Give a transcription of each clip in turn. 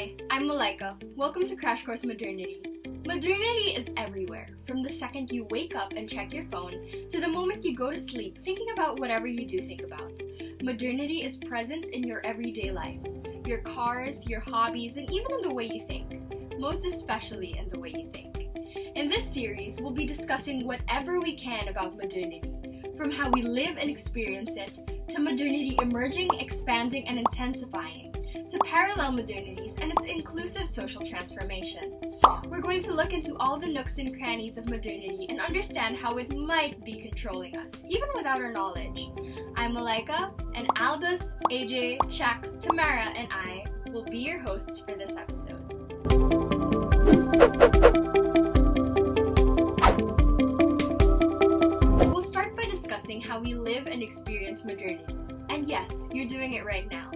Hi, I'm Malaika. Welcome to Crash Course Modernity. Modernity is everywhere, from the second you wake up and check your phone to the moment you go to sleep thinking about whatever you do think about. Modernity is present in your everyday life, your cars, your hobbies, and even in the way you think. Most especially in the way you think. In this series, we'll be discussing whatever we can about modernity, from how we live and experience it, to modernity emerging, expanding, and intensifying, to parallel modernities and its inclusive social transformation. We're going to look into all the nooks and crannies of modernity and understand how it might be controlling us, even without our knowledge. I'm Malaika, and Aldous, AJ, Shax, Tamara, and I will be your hosts for this episode. We'll start by discussing how we live and experience modernity. And yes, you're doing it right now.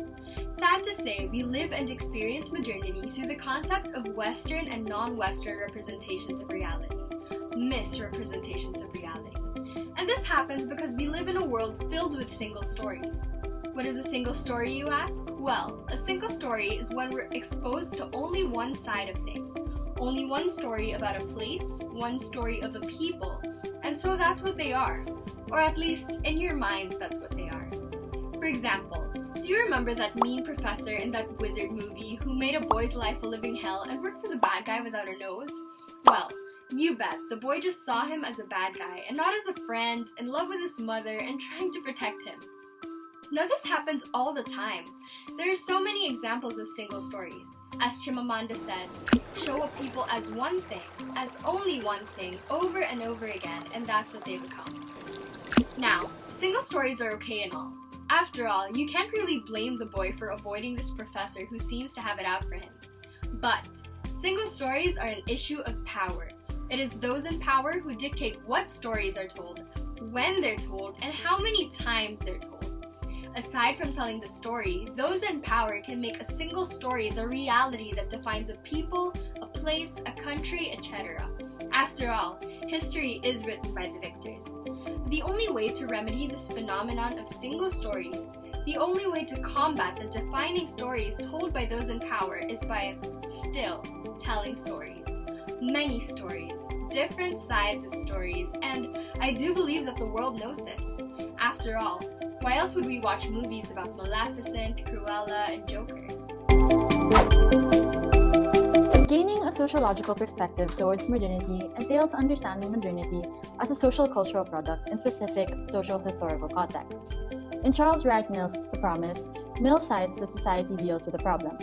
Sad to say, we live and experience modernity through the concepts of Western and non-Western representations of reality, misrepresentations of reality. And this happens because we live in a world filled with single stories. What is a single story, you ask? Well, a single story is when we're exposed to only one side of things, only one story about a place, one story of a people, and so that's what they are. Or at least, in your minds, that's what they are. For example, do you remember that mean professor in that wizard movie who made a boy's life a living hell and worked for the bad guy without a nose? Well, you bet, the boy just saw him as a bad guy and not as a friend, in love with his mother and trying to protect him. Now this happens all the time. There are so many examples of single stories. As Chimamanda said, show a people as one thing, as only one thing, over and over again, and that's what they become. Now, single stories are okay and all. After all, you can't really blame the boy for avoiding this professor who seems to have it out for him. But single stories are an issue of power. It is those in power who dictate what stories are told, when they're told, and how many times they're told. Aside from telling the story, those in power can make a single story the reality that defines a people, a place, a country, etc. After all, history is written by the victors. The only way to remedy this phenomenon of single stories, the only way to combat the defining stories told by those in power is by still telling stories. Many stories, different sides of stories, and I do believe that the world knows this. After all, why else would we watch movies about Maleficent, Cruella, and Joker? Gaining a sociological perspective towards modernity entails understanding modernity as a social-cultural product in specific social-historical contexts. In Charles Wright Mill's The Promise, Mill cites that society deals with a problem.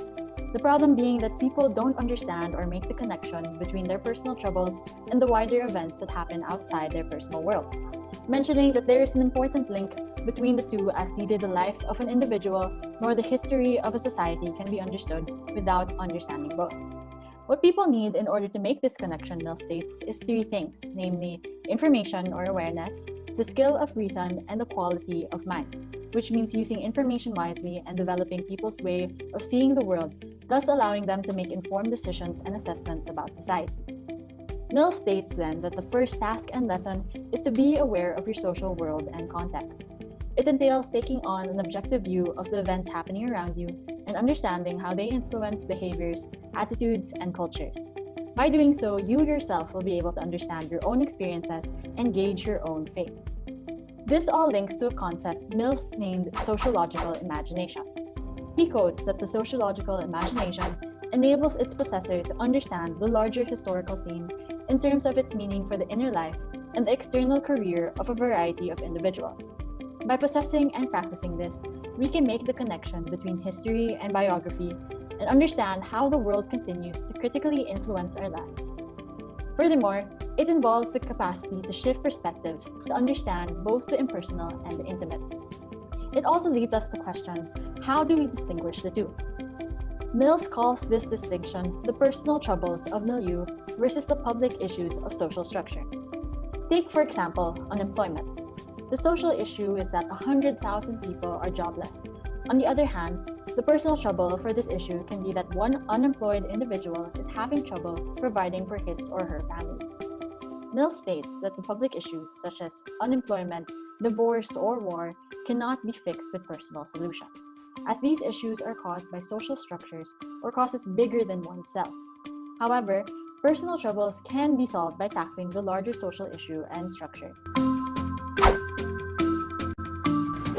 The problem being that people don't understand or make the connection between their personal troubles and the wider events that happen outside their personal world, mentioning that there is an important link between the two as neither the life of an individual nor the history of a society can be understood without understanding both. What people need in order to make this connection, Mill states, is three things, namely information or awareness, the skill of reason, and the quality of mind, which means using information wisely and developing people's way of seeing the world, thus allowing them to make informed decisions and assessments about society. Mill states then that the first task and lesson is to be aware of your social world and context. It entails taking on an objective view of the events happening around you and understanding how they influence behaviors, attitudes, and cultures. By doing so, you yourself will be able to understand your own experiences and gauge your own fate. This all links to a concept Mills named sociological imagination. He quotes that the sociological imagination enables its possessor to understand the larger historical scene in terms of its meaning for the inner life and the external career of a variety of individuals. By possessing and practicing this, we can make the connection between history and biography and understand how the world continues to critically influence our lives. Furthermore, it involves the capacity to shift perspective to understand both the impersonal and the intimate. It also leads us to question, how do we distinguish the two? Mills calls this distinction the personal troubles of milieu versus the public issues of social structure. Take, for example, unemployment. The social issue is that 100,000 people are jobless. On the other hand, the personal trouble for this issue can be that one unemployed individual is having trouble providing for his or her family. Mill states that the public issues such as unemployment, divorce, or war cannot be fixed with personal solutions. as these issues are caused by social structures or causes bigger than oneself. However, personal troubles can be solved by tackling the larger social issue and structure.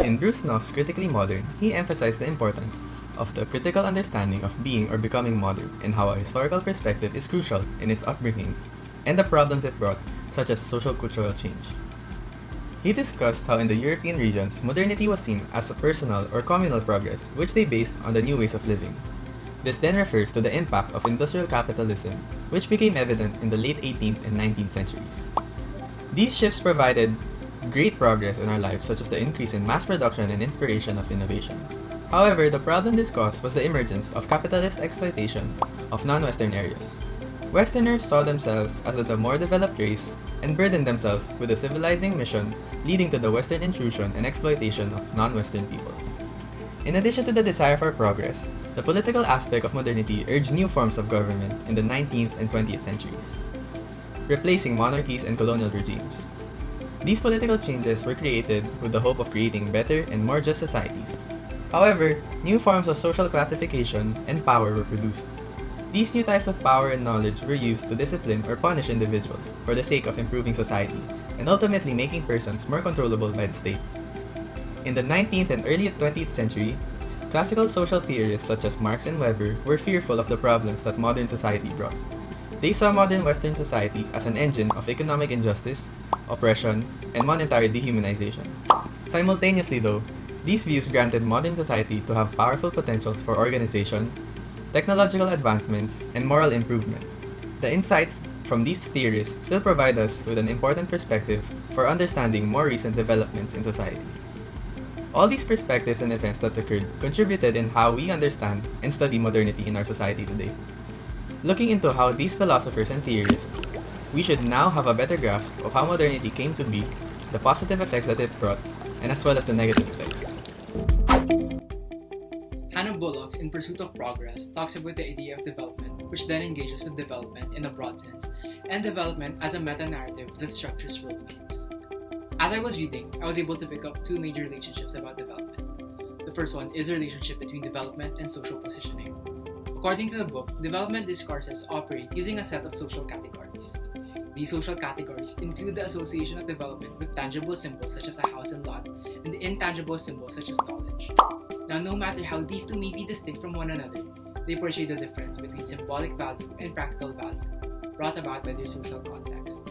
In Bruce Knopf's Critically Modern, he emphasized the importance of the critical understanding of being or becoming modern and how a historical perspective is crucial in its upbringing and the problems it brought, such as social-cultural change. He discussed how in the European regions, modernity was seen as a personal or communal progress which they based on the new ways of living. This then refers to the impact of industrial capitalism, which became evident in the late 18th and 19th centuries. These shifts provided great progress in our lives, such as the increase in mass production and inspiration of innovation. However, the problem discussed was the emergence of capitalist exploitation of non-Western areas. Westerners saw themselves as the more developed race and burdened themselves with a civilizing mission, leading to the Western intrusion and exploitation of non-Western people. In addition to the desire for progress, the political aspect of modernity urged new forms of government in the 19th and 20th centuries, replacing monarchies and colonial regimes. These political changes were created with the hope of creating better and more just societies. However, new forms of social classification and power were produced. These new types of power and knowledge were used to discipline or punish individuals for the sake of improving society and ultimately making persons more controllable by the state. In the 19th and early 20th century, classical social theorists such as Marx and Weber were fearful of the problems that modern society brought. They saw modern Western society as an engine of economic injustice, oppression, and monetary dehumanization. Simultaneously though, these views granted modern society to have powerful potentials for organization, technological advancements, and moral improvement. The insights from these theorists still provide us with an important perspective for understanding more recent developments in society. All these perspectives and events that occurred contributed in how we understand and study modernity in our society today. Looking into how these philosophers and theorists, we should now have a better grasp of how modernity came to be, the positive effects that it brought, and as well as the negative effects. Hannah Bullock's In Pursuit of Progress talks about the idea of development, which then engages with development in a broad sense, and development as a meta-narrative that structures worldviews. As I was reading, I was able to pick up two major relationships about development. The first one is the relationship between development and social positioning. According to the book, development discourses operate using a set of social categories. These social categories include the association of development with tangible symbols such as a house and lot, and the intangible symbols such as knowledge. Now, no matter how these two may be distinct from one another, they portray the difference between symbolic value and practical value, brought about by their social context.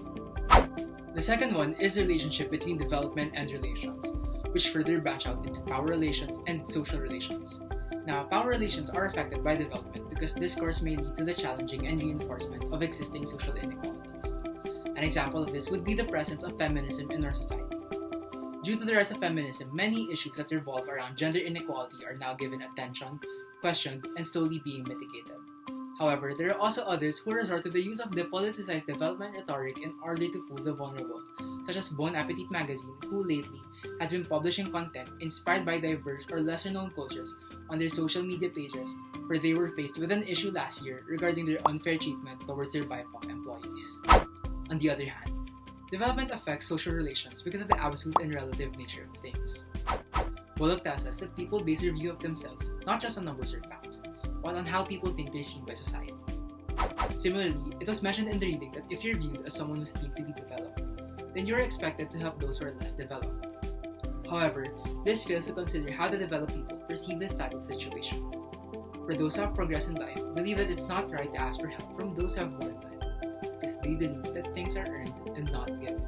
The second one is the relationship between development and relations, which further branch out into power relations and social relations. Now, power relations are affected by development because discourse may lead to the challenging and reinforcement of existing social inequalities. An example of this would be the presence of feminism in our society. Due to the rise of feminism, many issues that revolve around gender inequality are now given attention, questioned, and slowly being mitigated. However, there are also others who resort to the use of depoliticized development rhetoric in order to fool the vulnerable, such as Bon Appetit magazine, who lately has been publishing content inspired by diverse or lesser-known cultures on their social media pages, where they were faced with an issue last year regarding their unfair treatment towards their BIPOC employees. On the other hand, development affects social relations because of the absolute and relative nature of things. Bullock tells us that people base their view of themselves not just on numbers or facts, but on how people think they're seen by society. Similarly, it was mentioned in the reading that if you're viewed as someone who's deemed to be developed, then you're expected to help those who are less developed. However, this fails to consider how the developed people perceive this type of situation. For those who have progressed in life, believe that it's not right to ask for help from those who have more in life, because they believe that things are earned and not given.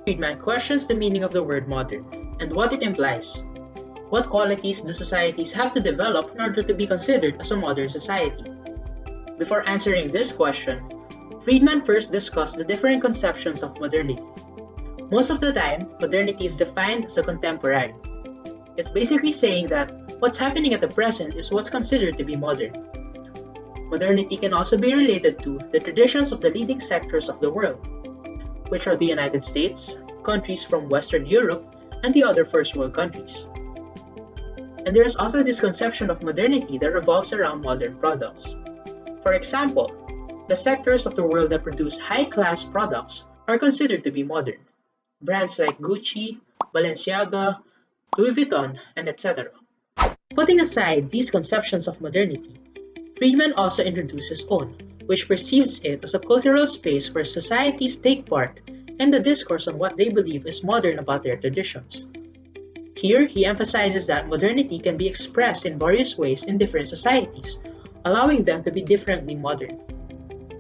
Friedman questions the meaning of the word modern and what it implies. What qualities do societies have to develop in order to be considered as a modern society? Before answering this question, Friedman first discussed the different conceptions of modernity. Most of the time, modernity is defined as a contemporary. It's basically saying that what's happening at the present is what's considered to be modern. Modernity can also be related to the traditions of the leading sectors of the world, which are the United States, countries from Western Europe, and the other first world countries. And there is also this conception of modernity that revolves around modern products. For example, the sectors of the world that produce high-class products are considered to be modern. Brands like Gucci, Balenciaga, Louis Vuitton, and etc. Putting aside these conceptions of modernity, Friedman also introduced his own, which perceives it as a cultural space where societies take part in the discourse on what they believe is modern about their traditions. Here, he emphasizes that modernity can be expressed in various ways in different societies, allowing them to be differently modern.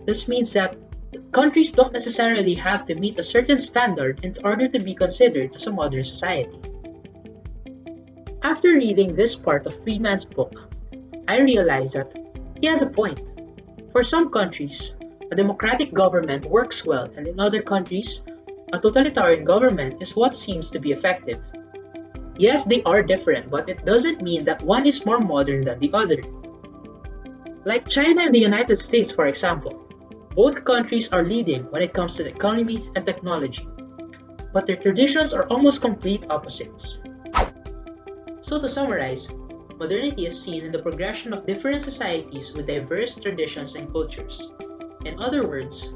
This means that countries don't necessarily have to meet a certain standard in order to be considered as a modern society. After reading this part of Friedman's book, I realized that he has a point. For some countries, a democratic government works well, and in other countries, a totalitarian government is what seems to be effective. Yes, they are different, but it doesn't mean that one is more modern than the other. Like China and the United States, for example, both countries are leading when it comes to the economy and technology, but their traditions are almost complete opposites. So to summarize, modernity is seen in the progression of different societies with diverse traditions and cultures. In other words,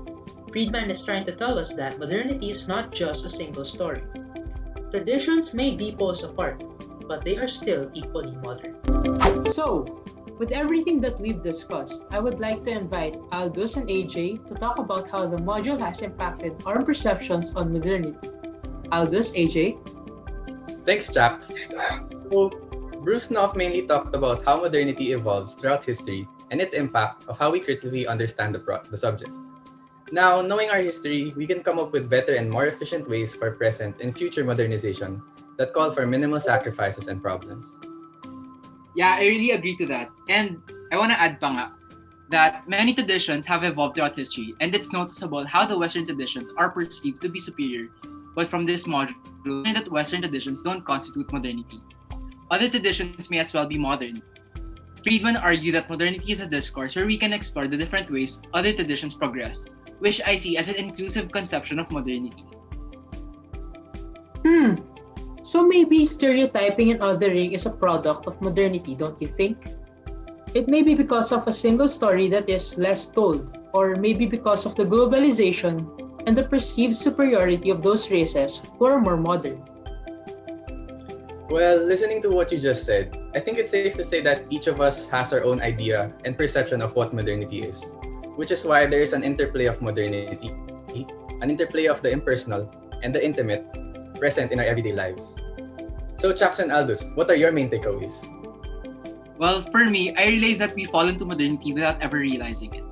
Friedman is trying to tell us that modernity is not just a single story. Traditions may be poles apart, but they are still equally modern. So, with everything that we've discussed, I would like to invite Aldous and AJ to talk about how the module has impacted our perceptions on modernity. Aldous, AJ? Thanks, chaps. So, Bruce Knopf mainly talked about how modernity evolves throughout history and its impact of how we critically understand the subject. Now, knowing our history, we can come up with better and more efficient ways for present and future modernization that call for minimal sacrifices and problems. Yeah, I really agree to that. And I want to add pa nga that many traditions have evolved throughout history, and it's noticeable how the Western traditions are perceived to be superior. But from this module, we learn that Western traditions don't constitute modernity. Other traditions may as well be modern. Friedman argued that modernity is a discourse where we can explore the different ways other traditions progress, which I see as an inclusive conception of modernity. So maybe stereotyping and othering is a product of modernity, don't you think? It may be because of a single story that is less told, or maybe because of the globalization and the perceived superiority of those races who are more modern. Well, listening to what you just said, I think it's safe to say that each of us has our own idea and perception of what modernity is, which is why there is an interplay of modernity, an interplay of the impersonal and the intimate present in our everyday lives. So, Chax and Aldous, what are your main takeaways? Well, for me, I realize that we fall into modernity without ever realizing it.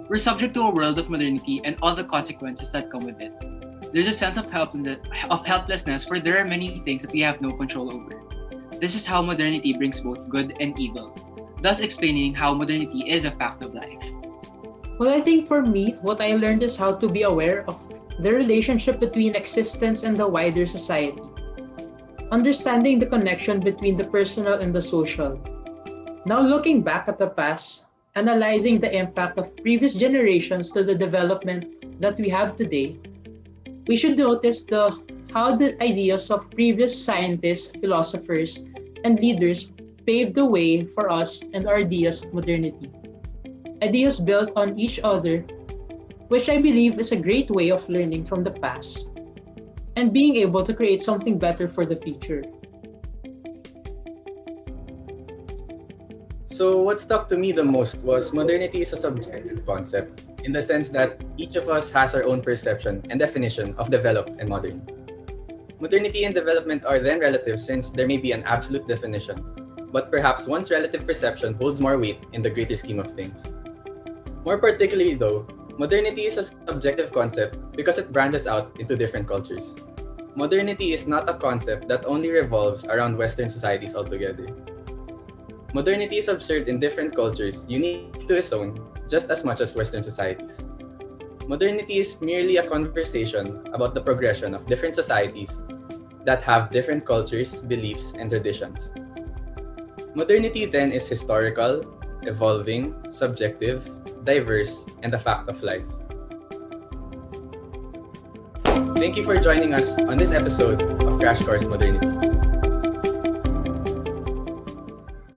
We're subject to a world of modernity and all the consequences that come with it. There's a sense of helplessness, for there are many things that we have no control over. This is how modernity brings both good and evil, thus explaining how modernity is a fact of life. Well, I think for me, what I learned is how to be aware of the relationship between existence and the wider society. Understanding the connection between the personal and the social. Now looking back at the past, analyzing the impact of previous generations to the development that we have today, we should notice how the ideas of previous scientists, philosophers, and leaders paved the way for us and our ideas of modernity. Ideas built on each other, which I believe is a great way of learning from the past and being able to create something better for the future. So, what stuck to me the most was modernity is a subjective concept in the sense that each of us has our own perception and definition of developed and modern. Modernity and development are then relative since there may be an absolute definition, but perhaps one's relative perception holds more weight in the greater scheme of things. More particularly though, modernity is a subjective concept because it branches out into different cultures. Modernity is not a concept that only revolves around Western societies altogether. Modernity is observed in different cultures unique to its own, just as much as Western societies. Modernity is merely a conversation about the progression of different societies that have different cultures, beliefs, and traditions. Modernity then is historical, evolving, subjective, diverse, and a fact of life. Thank you for joining us on this episode of Crash Course Modernity.